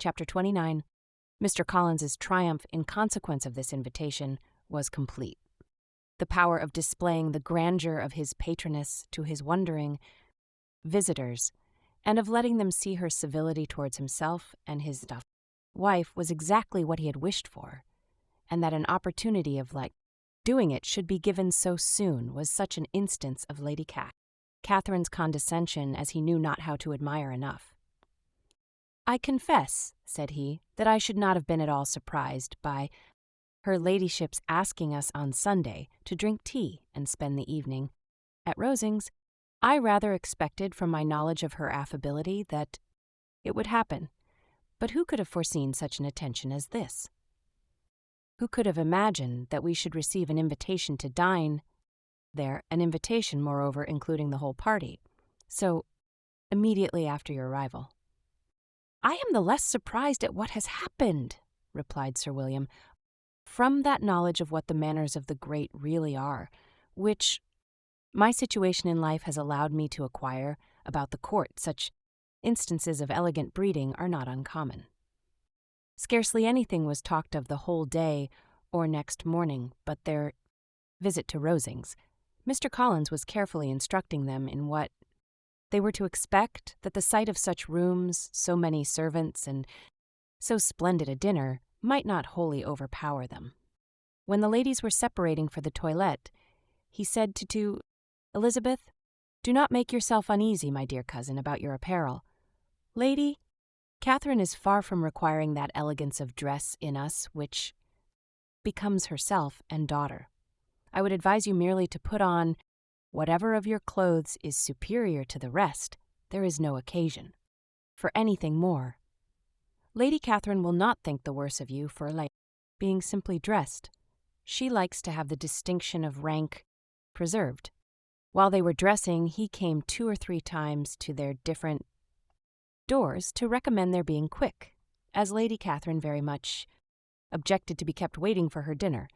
Chapter 29. Mr. Collins's triumph in consequence of this invitation was complete. The power of displaying the grandeur of his patroness to his wondering visitors, and of letting them see her civility towards himself and his wife was exactly what he had wished for, and that an opportunity of doing it should be given so soon was such an instance of Lady Catherine's condescension as he knew not how to admire enough. "I confess," said he, "that I should not have been at all surprised by her ladyship's asking us on Sunday to drink tea and spend the evening at Rosings. I rather expected from my knowledge of her affability that it would happen, but who could have foreseen such an attention as this? Who could have imagined that we should receive an invitation to dine there, an invitation, moreover, including the whole party, so immediately after your arrival?" "I am the less surprised at what has happened," replied Sir William, "from that knowledge of what the manners of the great really are, which my situation in life has allowed me to acquire about the court. Such instances of elegant breeding are not uncommon." Scarcely anything was talked of the whole day or next morning but their visit to Rosings. Mr. Collins was carefully instructing them in what they were to expect, that the sight of such rooms, so many servants, and so splendid a dinner might not wholly overpower them. When the ladies were separating for the toilette, he said to Elizabeth, "Do not make yourself uneasy, my dear cousin, about your apparel. Lady Catherine is far from requiring that elegance of dress in us which becomes herself and daughter. I would advise you merely to put on whatever of your clothes is superior to the rest. There is no occasion for anything more. Lady Catherine will not think the worse of you for being simply dressed. She likes to have the distinction of rank preserved." While they were dressing, he came 2 or 3 times to their different doors to recommend their being quick, as Lady Catherine very much objected to be kept waiting for her dinner.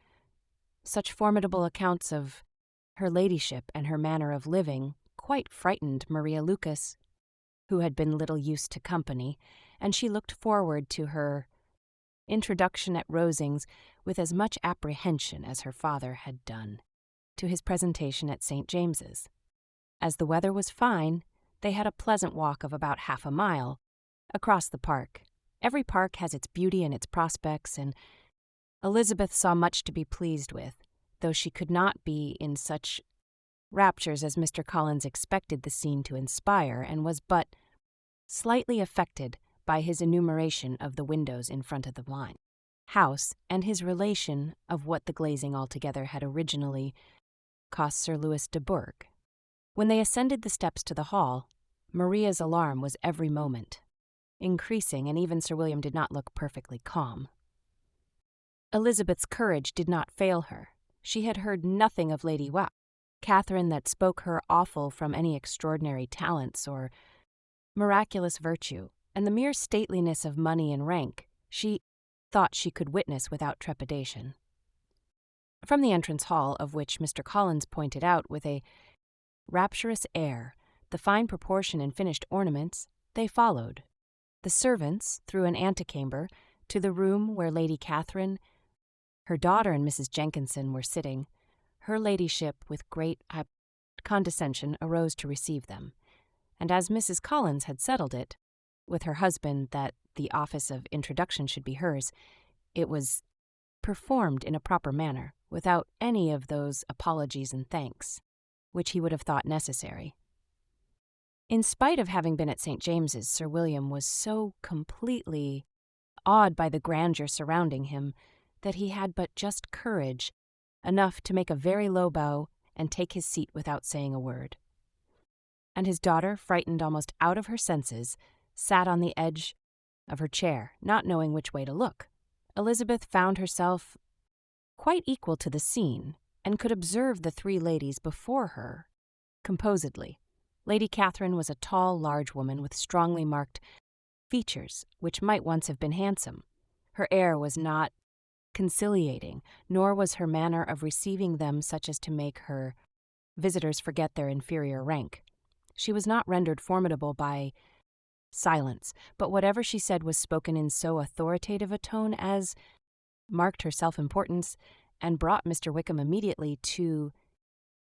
Such formidable accounts of her ladyship and her manner of living quite frightened Maria Lucas, who had been little used to company, and she looked forward to her introduction at Rosings with as much apprehension as her father had done to his presentation at St. James's. As the weather was fine, they had a pleasant walk of about half a mile across the park. Every park has its beauty and its prospects, and Elizabeth saw much to be pleased with, though she could not be in such raptures as Mr. Collins expected the scene to inspire, and was but slightly affected by his enumeration of the windows in front of the blind house, and his relation of what the glazing altogether had originally cost Sir Louis de Bourgh. When they ascended the steps to the hall, Maria's alarm was every moment increasing, and even Sir William did not look perfectly calm. Elizabeth's courage did not fail her. She had heard nothing of Lady Catherine that spoke her awful from any extraordinary talents or miraculous virtue, and the mere stateliness of money and rank she thought she could witness without trepidation. From the entrance hall, of which Mr. Collins pointed out with a rapturous air the fine proportion and finished ornaments, they followed the servants through an antechamber to the room where Lady Catherine, her daughter, and Mrs. Jenkinson were sitting. Her ladyship, with great condescension, arose to receive them, and as Mrs. Collins had settled it with her husband that the office of introduction should be hers, it was performed in a proper manner, without any of those apologies and thanks which he would have thought necessary. In spite of having been at St. James's, Sir William was so completely awed by the grandeur surrounding him that he had but just courage enough to make a very low bow and take his seat without saying a word. And his daughter, frightened almost out of her senses, sat on the edge of her chair, not knowing which way to look. Elizabeth found herself quite equal to the scene, and could observe the 3 ladies before her composedly. Lady Catherine was a tall, large woman with strongly marked features, which might once have been handsome. Her air was not conciliating, nor was her manner of receiving them such as to make her visitors forget their inferior rank. She was not rendered formidable by silence, but whatever she said was spoken in so authoritative a tone as marked her self-importance and brought Mr. Wickham immediately to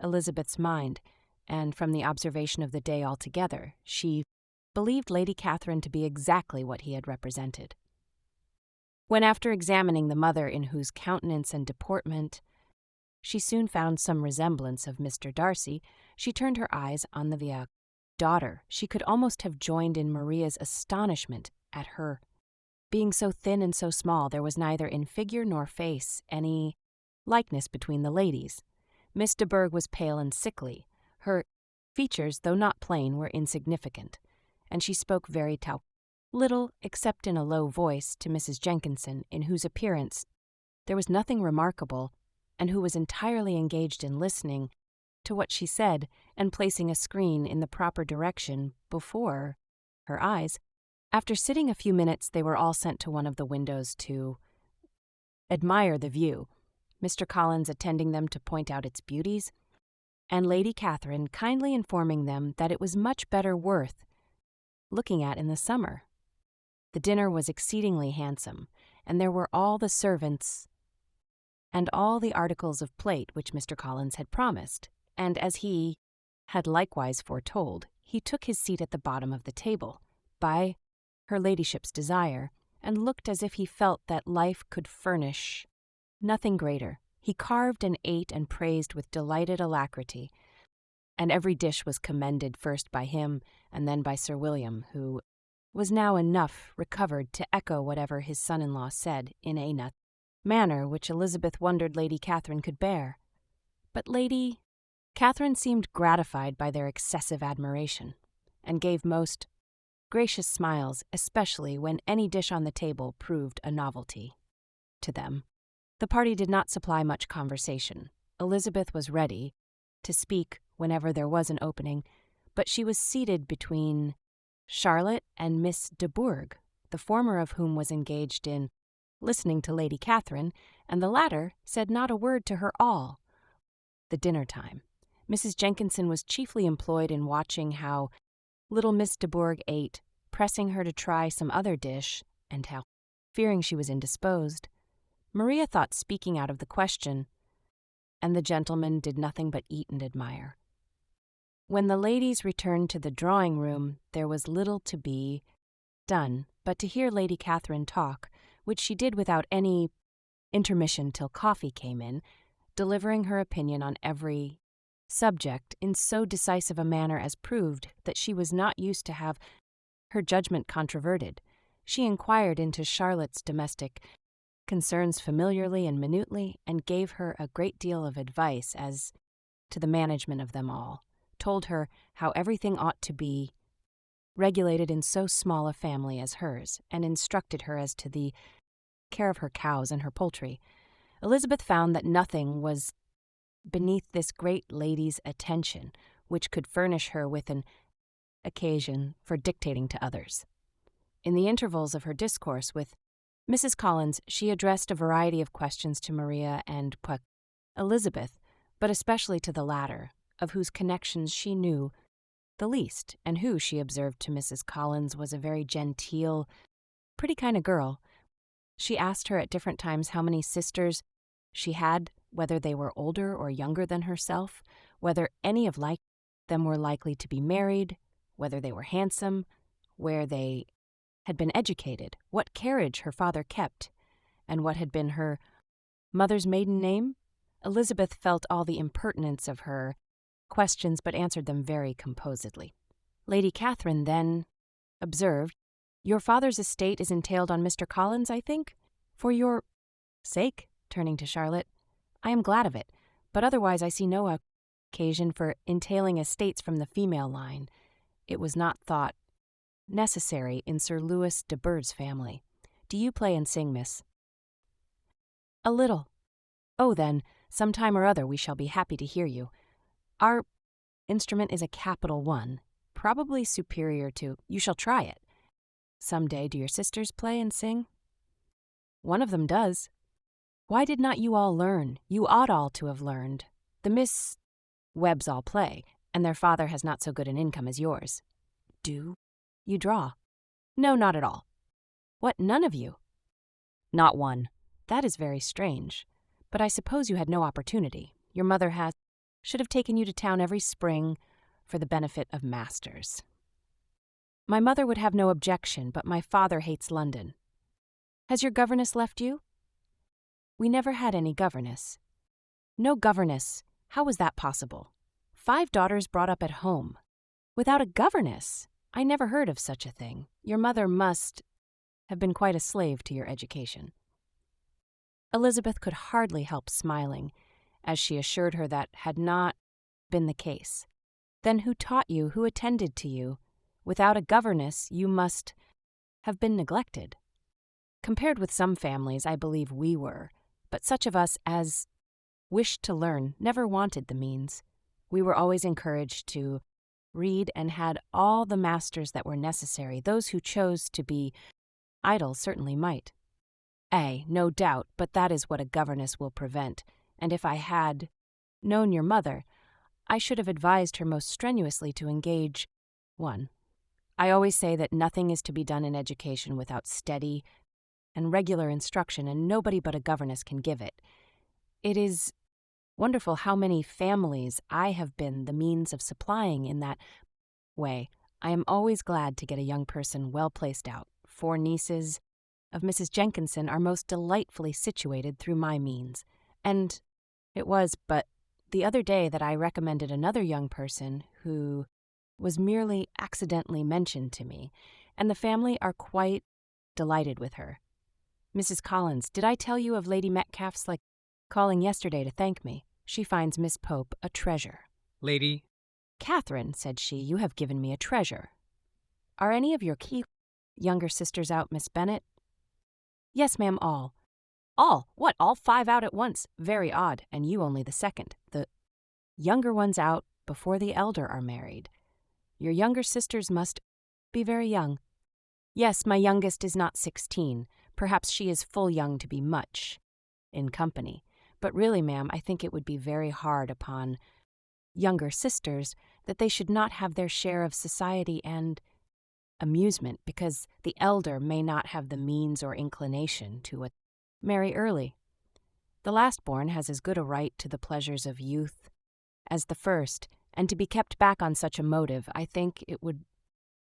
Elizabeth's mind, and from the observation of the day altogether, she believed Lady Catherine to be exactly what he had represented. When, after examining the mother in whose countenance and deportment she soon found some resemblance of Mr. Darcy, she turned her eyes on the daughter, she could almost have joined in Maria's astonishment at her being so thin and so small. There was neither in figure nor face any likeness between the ladies. Miss de Bourgh was pale and sickly. Her features, though not plain, were insignificant, and she spoke very little, except in a low voice, to Mrs. Jenkinson, in whose appearance there was nothing remarkable, and who was entirely engaged in listening to what she said and placing a screen in the proper direction before her eyes. After sitting a few minutes, they were all sent to one of the windows to admire the view, Mr. Collins attending them to point out its beauties, and Lady Catherine kindly informing them that it was much better worth looking at in the summer. The dinner was exceedingly handsome, and there were all the servants and all the articles of plate which Mr. Collins had promised, and as he had likewise foretold, he took his seat at the bottom of the table, by her ladyship's desire, and looked as if he felt that life could furnish nothing greater. He carved and ate and praised with delighted alacrity, and every dish was commended first by him and then by Sir William, who was now enough recovered to echo whatever his son-in-law said in a manner which Elizabeth wondered Lady Catherine could bear. But Lady Catherine seemed gratified by their excessive admiration, and gave most gracious smiles, especially when any dish on the table proved a novelty to them. The party did not supply much conversation. Elizabeth was ready to speak whenever there was an opening, but she was seated between Charlotte and Miss de Bourgh, the former of whom was engaged in listening to Lady Catherine, and the latter said not a word to her all the dinner time. Mrs. Jenkinson was chiefly employed in watching how little Miss de Bourgh ate, pressing her to try some other dish, and how, fearing she was indisposed, Maria thought speaking out of the question, and the gentlemen did nothing but eat and admire. When the ladies returned to the drawing-room, there was little to be done but to hear Lady Catherine talk, which she did without any intermission till coffee came in, delivering her opinion on every subject in so decisive a manner as proved that she was not used to have her judgment controverted. She inquired into Charlotte's domestic concerns familiarly and minutely, and gave her a great deal of advice as to the management of them all, told her how everything ought to be regulated in so small a family as hers, and instructed her as to the care of her cows and her poultry. Elizabeth found that nothing was beneath this great lady's attention which could furnish her with an occasion for dictating to others. In the intervals of her discourse with Mrs. Collins, she addressed a variety of questions to Maria and Elizabeth, but especially to the latter, of whose connections she knew the least, and who, she observed to Mrs. Collins, was a very genteel, pretty kind of girl. She asked her at different times how many sisters she had, whether they were older or younger than herself, whether any of them were likely to be married, whether they were handsome, where they had been educated, what carriage her father kept, and what had been her mother's maiden name. Elizabeth felt all the impertinence of her questions, but answered them very composedly. Lady Catherine then observed, "Your father's estate is entailed on Mr. Collins, I think? For your sake," turning to Charlotte, "I am glad of it, but otherwise I see no occasion for entailing estates from the female line. It was not thought necessary in Sir Louis de Bourgh's family. Do you play and sing, miss?" "A little." "Oh, then, some time or other we shall be happy to hear you. Our instrument is a capital one, probably superior to— you shall try it. Some day do your sisters play and sing?" "One of them does." "Why did not you all learn? You ought all to have learned. The Miss Webbs all play, and their father has not so good an income as yours." "Do you draw?" No, not at all. What, none of you? Not one. That is very strange. But I suppose you had no opportunity. Your mother should have taken you to town every spring for the benefit of masters. My mother would have no objection, but my father hates London. Has your governess left you? We never had any governess. No governess. How was that possible? 5 daughters brought up at home. Without a governess? I never heard of such a thing. Your mother must have been quite a slave to your education. Elizabeth could hardly help smiling, as she assured her that had not been the case. Then who taught you, who attended to you? Without a governess, you must have been neglected. Compared with some families, I believe we were, but such of us as wished to learn never wanted the means. We were always encouraged to read and had all the masters that were necessary. Those who chose to be idle certainly might. Ay, no doubt, but that is what a governess will prevent, and if I had known your mother, I should have advised her most strenuously to engage one. I always say that nothing is to be done in education without steady and regular instruction, and nobody but a governess can give it. It is wonderful how many families I have been the means of supplying in that way. I am always glad to get a young person well placed out. 4 nieces of Mrs. Jenkinson are most delightfully situated through my means, and it was but the other day that I recommended another young person who was merely accidentally mentioned to me, and the family are quite delighted with her. Mrs. Collins, did I tell you of Lady Metcalfe's calling yesterday to thank me? She finds Miss Pope a treasure. Lady Catherine, said she, you have given me a treasure. Are any of your key younger sisters out, Miss Bennet? Yes, ma'am, all. All? What, all 5 out at once? Very odd, and you only the second. The younger ones out before the elder are married. Your younger sisters must be very young. Yes, my youngest is not 16. Perhaps she is full young to be much in company. But really, ma'am, I think it would be very hard upon younger sisters that they should not have their share of society and amusement, because the elder may not have the means or inclination to marry early. The last-born has as good a right to the pleasures of youth as the first, and to be kept back on such a motive, I think it would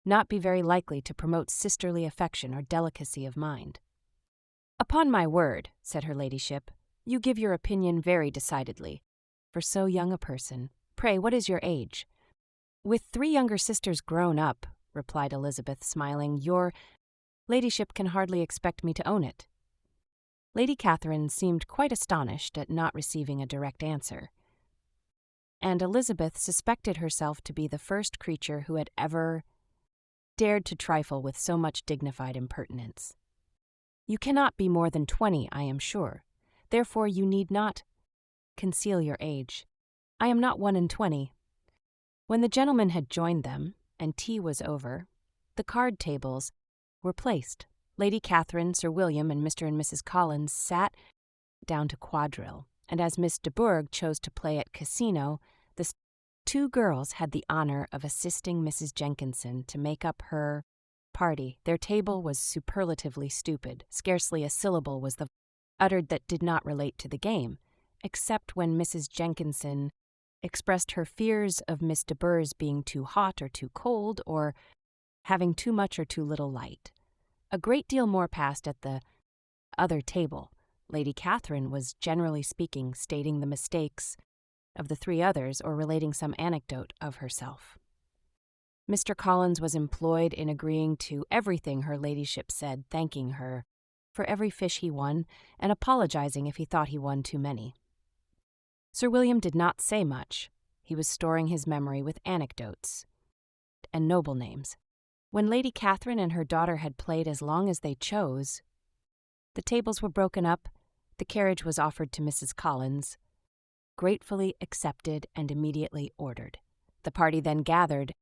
not be very likely to promote sisterly affection or delicacy of mind. Upon my word, said her ladyship, you give your opinion very decidedly, for so young a person. Pray, what is your age? With 3 younger sisters grown up, replied Elizabeth, smiling, your ladyship can hardly expect me to own it. Lady Catherine seemed quite astonished at not receiving a direct answer, and Elizabeth suspected herself to be the first creature who had ever dared to trifle with so much dignified impertinence. You cannot be more than 20, I am sure. Therefore you need not conceal your age. I am not 21. When the gentlemen had joined them, and tea was over, the card tables were placed. Lady Catherine, Sir William, and Mr. and Mrs. Collins sat down to quadrille, and as Miss de Bourgh chose to play at casino, the 2 girls had the honor of assisting Mrs. Jenkinson to make up her party. Their table was superlatively stupid. Scarcely a syllable was uttered that did not relate to the game, except when Mrs. Jenkinson expressed her fears of Miss de Bourgh's being too hot or too cold, or having too much or too little light. A great deal more passed at the other table. Lady Catherine was, generally speaking, stating the mistakes of the 3 others or relating some anecdote of herself. Mr. Collins was employed in agreeing to everything her ladyship said, thanking her for every fish he won, and apologizing if he thought he won too many. Sir William did not say much. He was storing his memory with anecdotes and noble names. When Lady Catherine and her daughter had played as long as they chose, the tables were broken up, the carriage was offered to Mrs. Collins, gratefully accepted and immediately ordered. The party then gathered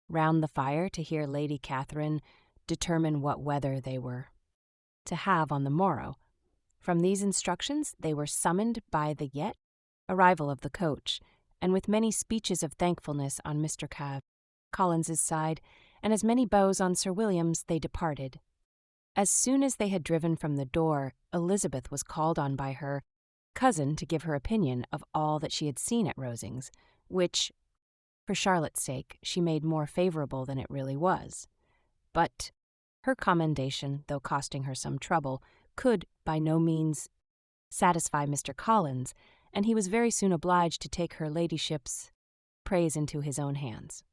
round the fire to hear Lady Catherine determine what weather they were to have on the morrow. From these instructions they were summoned by the yet arrival of the coach, and with many speeches of thankfulness on Mr. Collins's side, and as many bows on Sir William's, they departed. As soon as they had driven from the door, Elizabeth was called on by her cousin to give her opinion of all that she had seen at Rosings, which, for Charlotte's sake, she made more favourable than it really was. But her commendation, though costing her some trouble, could by no means satisfy Mr. Collins, and he was very soon obliged to take her ladyship's praise into his own hands.